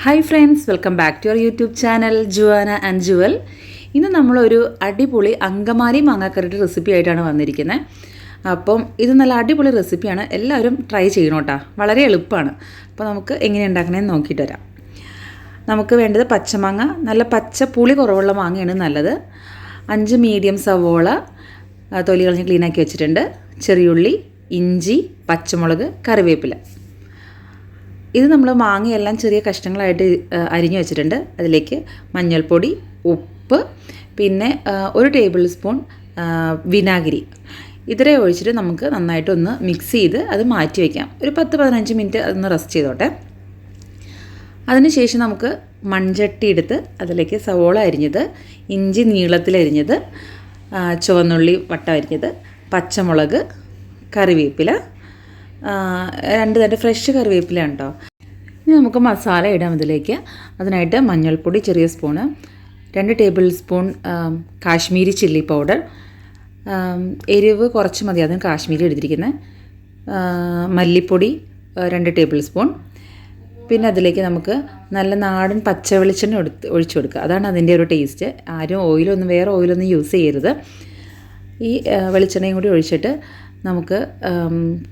Hi friends, welcome back to your YouTube channel Juana and Jewel. ഇന്ന് നമ്മളൊരു അടിപൊളി Angamaly മാങ്ങാക്കറിയുടെ recipe ആയിട്ടാണ് വന്നിരിക്കുന്നത്. അപ്പം ഇത് നല്ല അടിപൊളി റെസിപ്പിയാണ്, എല്ലാവരും ട്രൈ ചെയ്യണം കേട്ടോ. വളരെ എളുപ്പമാണ്. അപ്പോൾ നമുക്ക് എങ്ങനെ ഉണ്ടാക്കണമെന്ന് നോക്കിയിട്ട് വരാം. നമുക്ക് വേണ്ടത് പച്ചമാങ്ങ, നല്ല പച്ച പുളി കുറവുള്ള മാങ്ങയാണ് നല്ലത്. 5 മീഡിയം സവോള തൊലി കളഞ്ഞ് ക്ലീനാക്കി വെച്ചിട്ടുണ്ട്. ചെറിയുള്ളി, ഇഞ്ചി, പച്ചമുളക്, കറിവേപ്പില. ഇത് നമ്മൾ മാങ്ങയെല്ലാം ചെറിയ കഷ്ണങ്ങളായിട്ട് അരിഞ്ഞു വെച്ചിട്ടുണ്ട്. അതിലേക്ക് മഞ്ഞൾപ്പൊടി, ഉപ്പ്, പിന്നെ 1 ടേബിൾ സ്പൂൺ വിനാഗിരി ഇത്രയും ഒഴിച്ചിട്ട് നമുക്ക് നന്നായിട്ടൊന്ന് മിക്സ് ചെയ്ത് അത് മാറ്റി വയ്ക്കാം. ഒരു 10-15 മിനിറ്റ് അതൊന്ന് റെസ്റ്റ് ചെയ്തോട്ടെ. അതിനുശേഷം നമുക്ക് മൺചട്ടി എടുത്ത് അതിലേക്ക് സവോള അരിഞ്ഞത്, ഇഞ്ചി നീളത്തിലരിഞ്ഞത്, ചുവന്നുള്ളി വട്ടം അരിഞ്ഞത്, പച്ചമുളക്, കറിവേപ്പില, 2 ഫ്രഷ് കറിവേപ്പില ഉണ്ടോ. ഇനി നമുക്ക് മസാല ഇടാം ഇതിലേക്ക്. അതിനായിട്ട് മഞ്ഞൾപ്പൊടി ചെറിയ spoon, 2 table spoon Kashmiri chilli powder, എരിവ് കുറച്ച് മതി, അതിന് കാശ്മീരി എടുത്തിരിക്കുന്നത്, മല്ലിപ്പൊടി 2 ടേബിൾ സ്പൂൺ. പിന്നെ അതിലേക്ക് നമുക്ക് നല്ല നാടൻ പച്ച വെളിച്ചെണ്ണ ഒഴിച്ചു കൊടുക്കുക. അതാണ് അതിൻ്റെ ഒരു ടേസ്റ്റ്. ആരും വേറെ ഓയിലൊന്നും യൂസ് ചെയ്യരുത്. ഈ വെളിച്ചെണ്ണയും കൂടി ഒഴിച്ചിട്ട് നമുക്ക്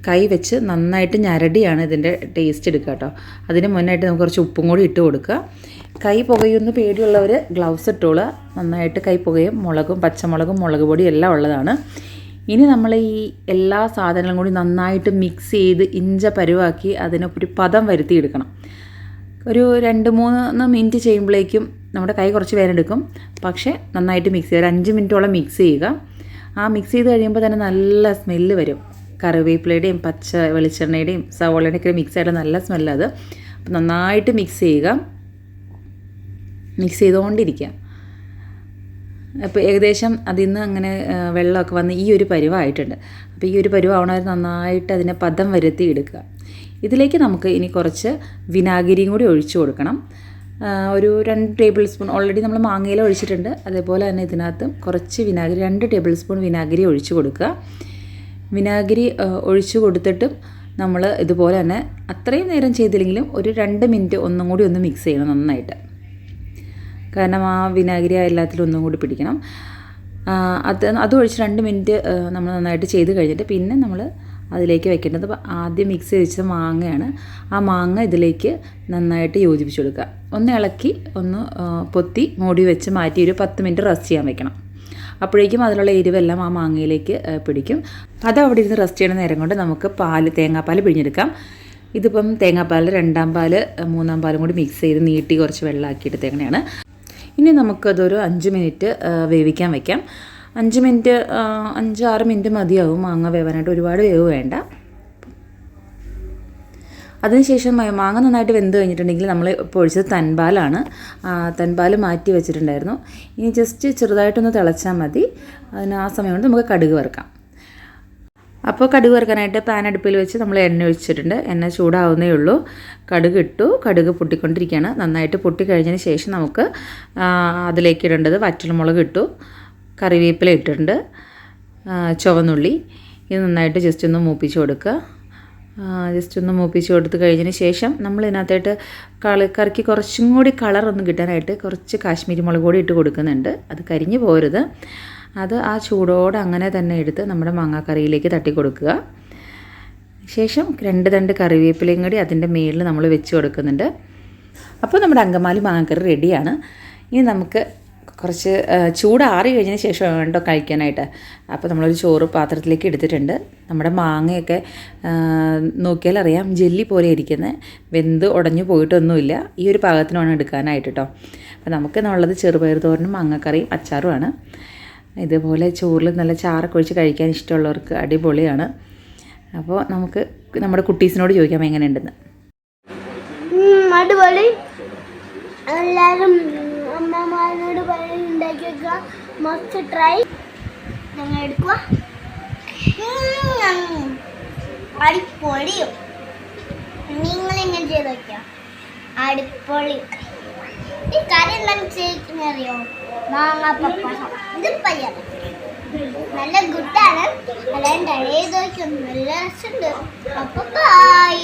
കൈ വെച്ച് നന്നായിട്ട് ഞരടിയാണ് ഇതിൻ്റെ ടേസ്റ്റ് എടുക്കുക കേട്ടോ. അതിന് മുന്നായിട്ട് നമുക്ക് കുറച്ച് ഉപ്പും കൂടി ഇട്ട് കൊടുക്കുക. കൈ പുകയൊന്ന് പേടിയുള്ളവർ ഗ്ലൗസ് ഇട്ടോളുക. നന്നായിട്ട് കൈ പുകയും മുളകും പച്ചമുളകും മുളക് പൊടിയും എല്ലാം ഉള്ളതാണ്. ഇനി നമ്മൾ ഈ എല്ലാ സാധനങ്ങളും കൂടി നന്നായിട്ട് മിക്സ് ചെയ്ത് ഇഞ്ച പരുവാക്കി അതിനൊരു പദം വരുത്തിയെടുക്കണം. ഒരു 2-3 മിനിറ്റ് ചെയ്യുമ്പോഴേക്കും നമ്മുടെ കൈ കുറച്ച് വേരെടുക്കും. പക്ഷേ നന്നായിട്ട് മിക്സ് ചെയ്യുക. 5 മിനിറ്റോളം മിക്സ് ചെയ്യുക. ആ മിക്സ് ചെയ്ത് കഴിയുമ്പോൾ തന്നെ നല്ല സ്മെല്ല് വരും. കറിവേപ്പിലയുടെയും പച്ച വെളിച്ചെണ്ണയുടെയും സവോളയുടെയും ഒക്കെ മിക്സ് ആയിട്ട് നല്ല സ്മെല്ലത്. അപ്പോൾ നന്നായിട്ട് മിക്സ് ചെയ്യുക. മിക്സ് ചെയ്തുകൊണ്ടിരിക്കുക. അപ്പോൾ ഏകദേശം അതിൽ നിന്ന് അങ്ങനെ വെള്ളമൊക്കെ വന്ന് ഈ ഒരു പരുവായിട്ടുണ്ട്. അപ്പോൾ ഈ ഒരു പരുവാവണവർ നന്നായിട്ട് അതിനെ പദം വരുത്തി എടുക്കുക. ഇതിലേക്ക് നമുക്ക് ഇനി കുറച്ച് വിനാഗിരിയും കൂടി ഒഴിച്ചു കൊടുക്കണം. ഒരു 2 ടേബിൾ സ്പൂൺ ഓൾറെഡി നമ്മൾ മാങ്ങയിൽ ഒഴിച്ചിട്ടുണ്ട്. അതേപോലെ തന്നെ ഇതിനകത്ത് കുറച്ച് വിനാഗിരി 2 ടേബിൾ സ്പൂൺ വിനാഗിരി ഒഴിച്ചു കൊടുക്കുക. വിനാഗിരി ഒഴിച്ചു കൊടുത്തിട്ടും നമ്മൾ ഇതുപോലെ തന്നെ അത്രയും നേരം ചെയ്തില്ലെങ്കിലും ഒരു 2 മിനിറ്റ് ഒന്നും കൂടി ഒന്ന് മിക്സ് ചെയ്യണം നന്നായിട്ട്. കാരണം ആ വിനാഗിരി എല്ലാത്തിലും ഒന്നും കൂടി പിടിക്കണം. അത് ഒഴിച്ച് 2 മിനിറ്റ് നമ്മൾ നന്നായിട്ട് ചെയ്ത് കഴിഞ്ഞിട്ട് പിന്നെ നമ്മൾ അതിലേക്ക് വെക്കേണ്ടത് ആദ്യം മിക്സ് ചെയ്ത് വെച്ച മാങ്ങയാണ്. ആ മാങ്ങ ഇതിലേക്ക് നന്നായിട്ട് യോജിപ്പിച്ച് കൊടുക്കുക. ഒന്ന് ഇളക്കി ഒന്ന് പൊത്തി മൂടി വെച്ച് മാറ്റി ഒരു 10 മിനിറ്റ് റെസ്റ്റ് ചെയ്യാൻ വെക്കണം. അപ്പോഴേക്കും അതിലുള്ള എരിവെല്ലാം ആ മാങ്ങയിലേക്ക് പിടിക്കും. അത് അവിടെ ഇരുന്ന് റെസ്റ്റ് ചെയ്യുന്ന നേരം കൊണ്ട് നമുക്ക് തേങ്ങാപ്പാൽ പിഴിഞ്ഞെടുക്കാം. ഇതിപ്പം തേങ്ങാപ്പാൽ 2-ാം പാൽ 3-ാം പാലും കൂടി മിക്സ് ചെയ്ത് നീട്ടി കുറച്ച് വെള്ളമാക്കിയിട്ട് തേങ്ങയാണ്. ഇനി നമുക്കതൊരു 5 മിനിറ്റ് വേവിക്കാൻ വയ്ക്കാം. 5-6 മിനിറ്റ് മതിയാവും മാങ്ങ വേവാനായിട്ട്. ഒരുപാട് വേവ് വേണ്ട. അതിനുശേഷം മാങ്ങ നന്നായിട്ട് വെന്ത് കഴിഞ്ഞിട്ടുണ്ടെങ്കിൽ നമ്മൾ ഇപ്പോൾ ഒഴിച്ചത് തൻപാലാണ്. തൻപാൽ മാറ്റി വെച്ചിട്ടുണ്ടായിരുന്നു. ഇനി ജസ്റ്റ് ചെറുതായിട്ടൊന്ന് തിളച്ചാൽ മതി. ആ സമയം കൊണ്ട് നമുക്ക് കടുക് വറുക്കാം. അപ്പോൾ കടുക് വറുക്കാനായിട്ട് പാൻ അടുപ്പിൽ വെച്ച് നമ്മൾ എണ്ണ ഒഴിച്ചിട്ടുണ്ട്. എണ്ണ ചൂടാവുന്നേ ഉള്ളൂ. കടുക് ഇട്ടു. കടുക് പൊട്ടിക്കൊണ്ടിരിക്കുകയാണ്. നന്നായിട്ട് പൊട്ടിക്കഴിഞ്ഞതിന് ശേഷം നമുക്ക് അതിലേക്ക് ഇടേണ്ടത് വറ്റൽമുളക് ഇട്ടു, കറിവേപ്പില ഇട്ടിട്ടുണ്ട്, ചുവന്നുള്ളി. ഇത് നന്നായിട്ട് ജസ്റ്റ് ഒന്ന് മൂപ്പിച്ച് കൊടുക്കുക. ജസ്റ്റ് ഒന്ന് മൂപ്പിച്ച് കൊടുത്ത് കഴിഞ്ഞതിന് ശേഷം നമ്മൾ ഇതിനകത്തായിട്ട് കറിക്ക് കുറച്ചും കൂടി കളറൊന്നും കിട്ടാനായിട്ട് കുറച്ച് കാശ്മീരി മുളക് പൊടി ഇട്ട് കൊടുക്കുന്നുണ്ട്. അത് കരിഞ്ഞു പോരുത്. അത് ആ ചൂടോടെ അങ്ങനെ തന്നെ എടുത്ത് നമ്മുടെ മാങ്ങാക്കറിയിലേക്ക് തട്ടി കൊടുക്കുക. ശേഷം 2 തണ്ട് കറിവേപ്പിലയും കൂടി അതിൻ്റെ മേളിൽ നമ്മൾ വെച്ച് കൊടുക്കുന്നുണ്ട്. അപ്പോൾ നമ്മുടെ അങ്കമാലി മാങ്ങാക്കറി റെഡിയാണ്. ഇനി നമുക്ക് കുറച്ച് ചൂടാറി കഴിഞ്ഞതിന് ശേഷം വേണ്ടോ കഴിക്കാനായിട്ട്. അപ്പോൾ നമ്മളൊരു ചോറ് പാത്രത്തിലേക്ക് എടുത്തിട്ടുണ്ട്. നമ്മുടെ മാങ്ങയൊക്കെ നോക്കിയാൽ അറിയാം ജെല്ലി പോലെ ഇരിക്കുന്നത്, വെന്ത് ഉടഞ്ഞു പോയിട്ടൊന്നുമില്ല. ഈ ഒരു പാകത്തിനാണ് എടുക്കാനായിട്ട് കേട്ടോ. അപ്പോൾ നമുക്ക് എന്നുള്ളത് ചെറുപയർ തോരനും മാങ്ങാക്കറിയും അച്ചാറുമാണ്. ഇതുപോലെ ചോറിൽ നല്ല ചാറൊക്കെ ഒഴിച്ച് കഴിക്കാൻ ഇഷ്ടമുള്ളവർക്ക് അടിപൊളിയാണ്. അപ്പോൾ നമുക്ക് നമ്മുടെ കുട്ടീസിനോട് ചോദിക്കാം എങ്ങനെയുണ്ടെന്ന്. അടിപൊളി. എല്ലാവരും അമ്മമാരോട് ഉണ്ടാക്കി വെക്കുക. Must try. ഞങ്ങൾ എടുക്കുക. അടിപൊളിയും. നിങ്ങളിങ്ങനെ ചെയ്ത് വയ്ക്കുക. അടിപൊളി. ഈ കറി എന്താണ് ചെയ്യുന്നറിയോ? മാങ്ങ പപ്പാസം. ഇത് പയ്യാണ്. നല്ല ഗുഡാണ്. അല്ലാണ്ട് ചെയ്ത് വയ്ക്കും. നല്ല രസമുണ്ട്. അപ്പോൾ ബൈ.